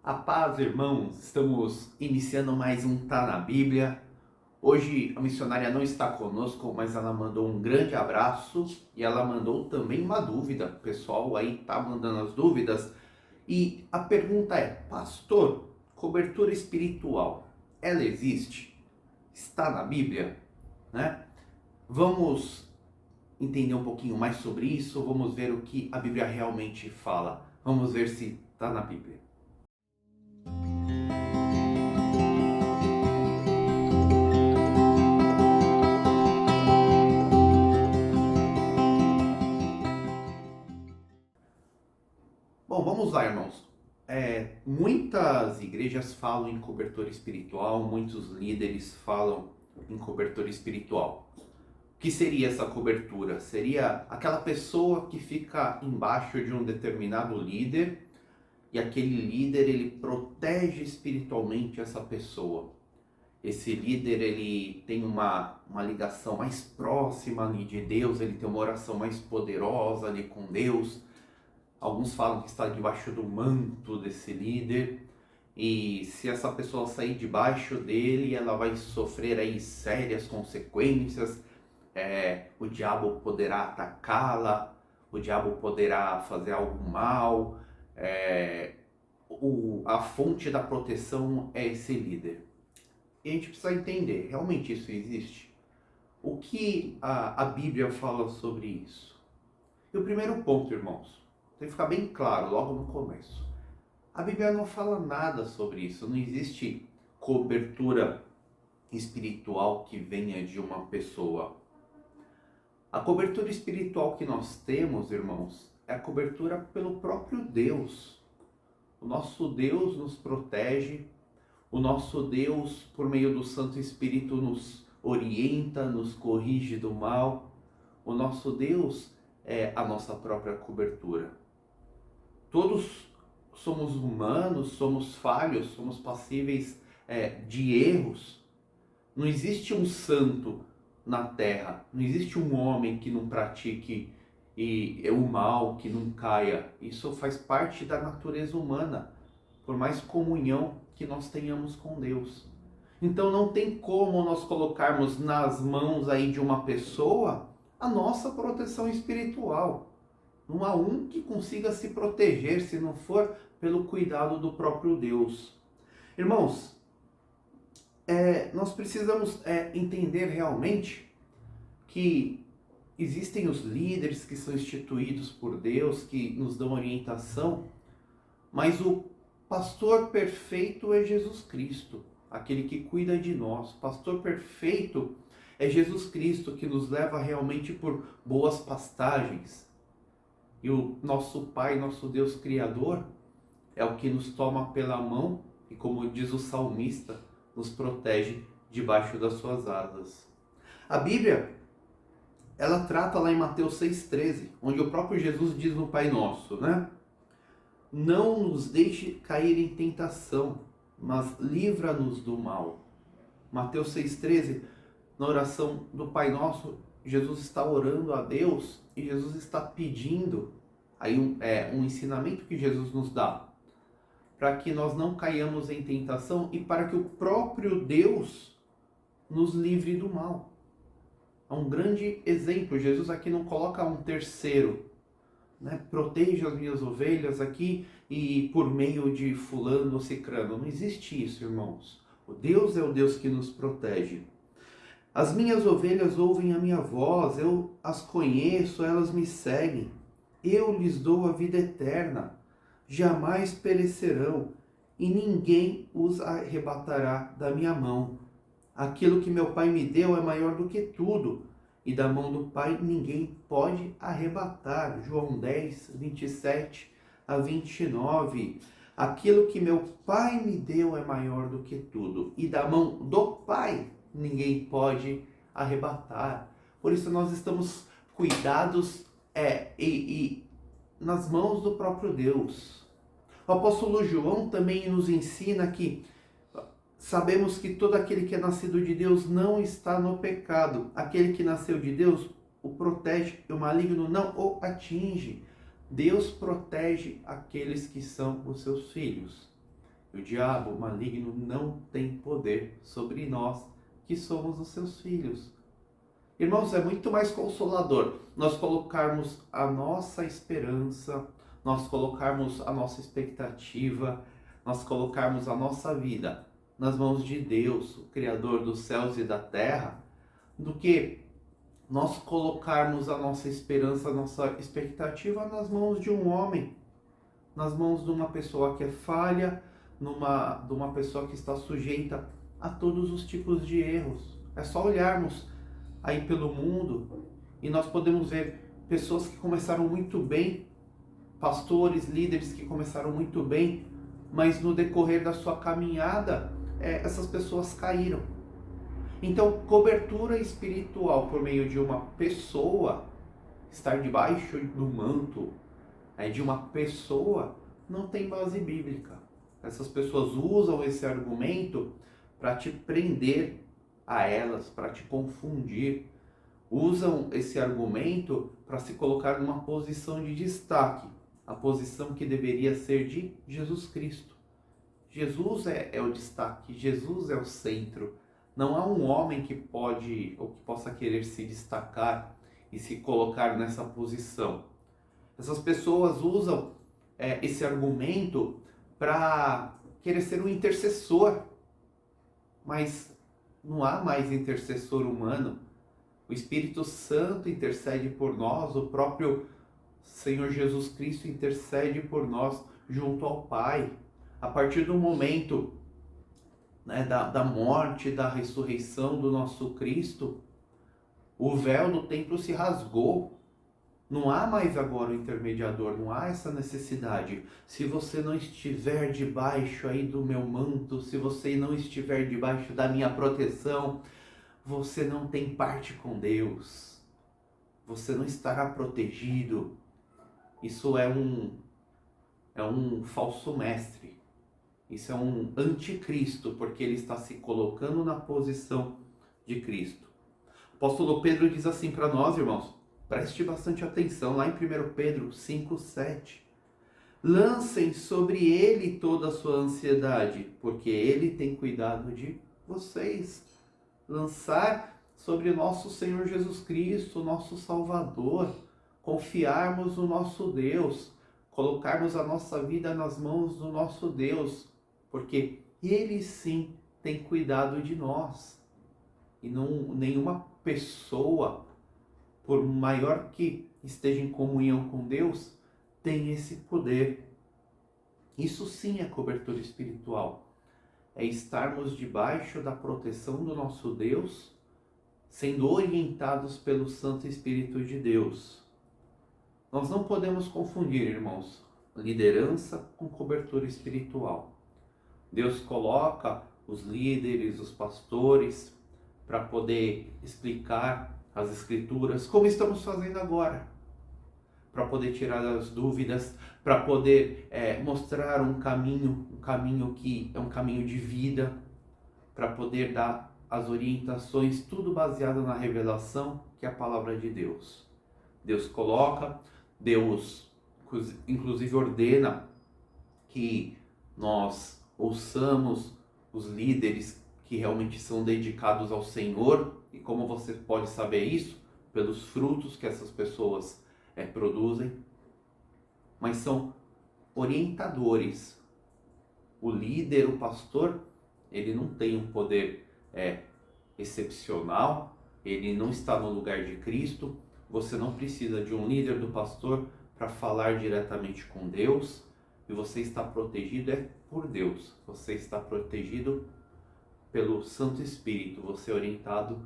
A paz, irmãos, estamos iniciando mais um Tá na Bíblia. Hoje a missionária não está conosco, mas ela mandou um grande abraço e ela mandou também uma dúvida. O pessoal aí tá mandando as dúvidas. E a pergunta é: pastor, cobertura espiritual, ela existe? Está na Bíblia? Né? Vamos entender um pouquinho mais sobre isso, vamos ver o que a Bíblia realmente fala. Vamos ver se está na Bíblia. Bom, vamos lá, irmãos. Muitas igrejas falam em cobertura espiritual, muitos líderes falam em cobertura espiritual. O que seria essa cobertura? Seria aquela pessoa que fica embaixo de um determinado líder e aquele líder ele protege espiritualmente essa pessoa. Esse líder ele tem uma ligação mais próxima ali de Deus, ele tem uma oração mais poderosa ali com Deus. Alguns falam que está debaixo do manto desse líder e se essa pessoa sair debaixo dele, ela vai sofrer aí sérias consequências. O diabo poderá atacá-la, o diabo poderá fazer algo mal. A fonte da proteção é esse líder. E a gente precisa entender, realmente isso existe? O que a Bíblia fala sobre isso? E o primeiro ponto, irmãos, tem que ficar bem claro logo no começo. A Bíblia não fala nada sobre isso. Não existe cobertura espiritual que venha de uma pessoa. A cobertura espiritual que nós temos, irmãos, é a cobertura pelo próprio Deus. O nosso Deus nos protege. O nosso Deus, por meio do Santo Espírito, nos orienta, nos corrige do mal. O nosso Deus é a nossa própria cobertura. Todos somos humanos, somos falhos, somos passíveis de erros. Não existe um santo na terra, não existe um homem que não pratique o mal, que não caia. Isso faz parte da natureza humana, por mais comunhão que nós tenhamos com Deus. Então não tem como nós colocarmos nas mãos aí de uma pessoa a nossa proteção espiritual. Não há um que consiga se proteger se não for pelo cuidado do próprio Deus. Irmãos, nós precisamos entender realmente que existem os líderes que são instituídos por Deus, que nos dão orientação, mas o pastor perfeito é Jesus Cristo, aquele que cuida de nós. Pastor perfeito é Jesus Cristo, que nos leva realmente por boas pastagens. E o nosso Pai, nosso Deus Criador, é o que nos toma pela mão e, como diz o salmista, nos protege debaixo das suas asas. A Bíblia, ela trata lá em Mateus 6,13, onde o próprio Jesus diz no Pai Nosso, né? Não nos deixe cair em tentação, mas livra-nos do mal. Mateus 6,13, na oração do Pai Nosso, Jesus está orando a Deus e Jesus está pedindo aí um ensinamento que Jesus nos dá para que nós não caiamos em tentação e para que o próprio Deus nos livre do mal. É um grande exemplo. Jesus aqui não coloca um terceiro, né? Proteja as minhas ovelhas aqui e por meio de fulano ou cicrano. Não existe isso, irmãos. O Deus é o Deus que nos protege. As minhas ovelhas ouvem a minha voz, eu as conheço, elas me seguem. Eu lhes dou a vida eterna, jamais perecerão, e ninguém os arrebatará da minha mão. Aquilo que meu Pai me deu é maior do que tudo, e da mão do Pai ninguém pode arrebatar. João 10, 27 a 29. Aquilo que meu Pai me deu é maior do que tudo, e da mão do Pai ninguém pode arrebatar. Por isso nós estamos cuidados nas mãos do próprio Deus. O apóstolo João também nos ensina que sabemos que todo aquele que é nascido de Deus não está no pecado. Aquele que nasceu de Deus o protege e o maligno não o atinge. Deus protege aqueles que são os seus filhos. O diabo, o maligno, não tem poder sobre nós, que somos os seus filhos. Irmãos, é muito mais consolador nós colocarmos a nossa esperança, nós colocarmos a nossa expectativa, nós colocarmos a nossa vida nas mãos de Deus, o Criador dos céus e da terra, do que nós colocarmos a nossa esperança, a nossa expectativa nas mãos de um homem, nas mãos de uma pessoa que é falha, de uma pessoa que está sujeita a todos os tipos de erros. É só olharmos aí pelo mundo e nós podemos ver pessoas que começaram muito bem, pastores, líderes que começaram muito bem, mas no decorrer da sua caminhada, essas pessoas caíram. Então, cobertura espiritual por meio de uma pessoa, estar debaixo do manto de uma pessoa, não tem base bíblica. Essas pessoas usam esse argumento para te prender a elas, para te confundir. Usam esse argumento para se colocar numa posição de destaque, a posição que deveria ser de Jesus Cristo. Jesus é o destaque, Jesus é o centro. Não há um homem que pode ou que possa querer se destacar e se colocar nessa posição. Essas pessoas usam esse argumento para querer ser um intercessor, mas não há mais intercessor humano. O Espírito Santo intercede por nós, o próprio Senhor Jesus Cristo intercede por nós junto ao Pai. A partir do momento da morte, da ressurreição do nosso Cristo, o véu do templo se rasgou. Não há mais agora o intermediador, não há essa necessidade. Se você não estiver debaixo aí do meu manto, se você não estiver debaixo da minha proteção, você não tem parte com Deus. Você não estará protegido. Isso é um falso mestre. Isso é um anticristo, porque ele está se colocando na posição de Cristo. O apóstolo Pedro diz assim para nós, irmãos, preste bastante atenção, lá em 1 Pedro 5,7. Lancem sobre ele toda a sua ansiedade, porque ele tem cuidado de vocês. Lançar sobre nosso Senhor Jesus Cristo, nosso Salvador, confiarmos no nosso Deus, colocarmos a nossa vida nas mãos do nosso Deus, porque Ele sim tem cuidado de nós. E não, nenhuma pessoa, por maior que esteja em comunhão com Deus, tem esse poder. Isso sim é cobertura espiritual. É estarmos debaixo da proteção do nosso Deus, sendo orientados pelo Santo Espírito de Deus. Nós não podemos confundir, irmãos, liderança com cobertura espiritual. Deus coloca os líderes, os pastores, para poder explicar as Escrituras, como estamos fazendo agora, para poder tirar as dúvidas, para poder mostrar um caminho que é um caminho de vida, para poder dar as orientações, tudo baseado na revelação, que é a palavra de Deus. Deus coloca, Deus inclusive ordena que nós ouçamos os líderes que realmente são dedicados ao Senhor. E como você pode saber isso? Pelos frutos que essas pessoas produzem. Mas são orientadores. O líder, o pastor, ele não tem um poder excepcional, ele não está no lugar de Cristo. Você não precisa de um líder, do pastor, para falar diretamente com Deus. E você está protegido por Deus. Você está protegido pelo Santo Espírito. Você é orientado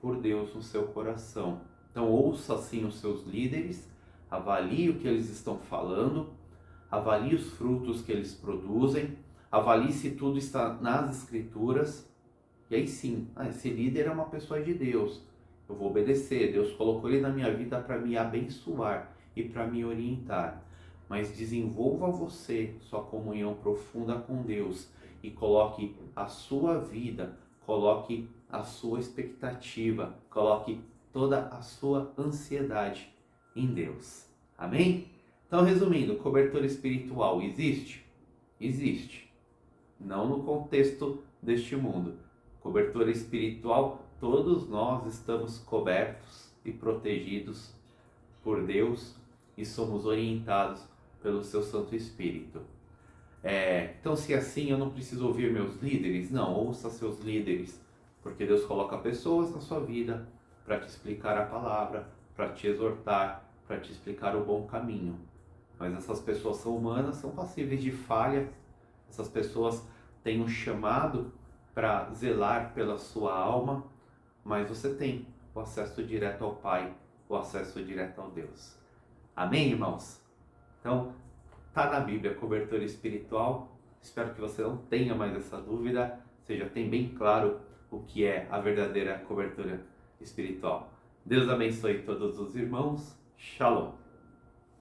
por Deus no seu coração. Então ouça assim os seus líderes, avalie o que eles estão falando, avalie os frutos que eles produzem, avalie se tudo está nas Escrituras. E aí sim, esse líder é uma pessoa de Deus. Eu vou obedecer. Deus colocou ele na minha vida para me abençoar e para me orientar. Mas desenvolva você sua comunhão profunda com Deus e coloque a sua vida, coloque a sua expectativa, coloque toda a sua ansiedade em Deus. Amém? Então, resumindo, cobertura espiritual existe? Existe. não no contexto deste mundo. Cobertura espiritual, todos nós estamos cobertos e protegidos por Deus e somos orientados pelo seu Santo Espírito. Então, se é assim, eu não preciso ouvir meus líderes? Não, ouça seus líderes, porque Deus coloca pessoas na sua vida para te explicar a palavra, para te exortar, para te explicar o bom caminho. Mas essas pessoas são humanas, são passíveis de falha, essas pessoas têm um chamado para zelar pela sua alma, mas você tem o acesso direto ao Pai, o acesso direto ao Deus. Amém, irmãos? Então, tá na Bíblia, cobertura espiritual. Espero que você não tenha mais essa dúvida, você já tem bem claro o que é a verdadeira cobertura espiritual. Deus abençoe todos os irmãos. Shalom.